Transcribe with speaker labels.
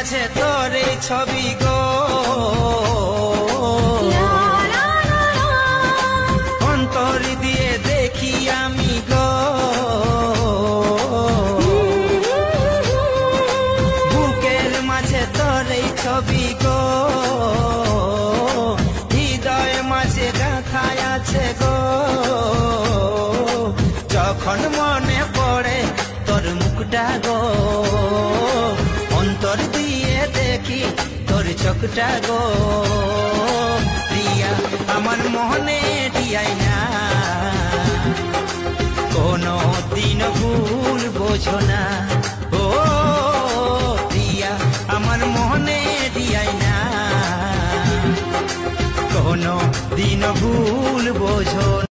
Speaker 1: মাঝে তোর এই ছবি গো, অন্তর দিয়ে দেখি আমি গো, বুকের মাঝে তোর এই ছবি গো, হৃদয় মাঝে গাঁথায় আছে গো। যখন মনে পড়ে তোর মুখটা গো, অন্তর দিয়ে দেখি তোর চোখটা গো। প্রিয়া আমার মনে দিয়াই না, কোনো দিন ভুল বোঝো না। ও প্রিয়া আমার মনে দিয়াই না, কোনো দিন ভুল বোঝো না।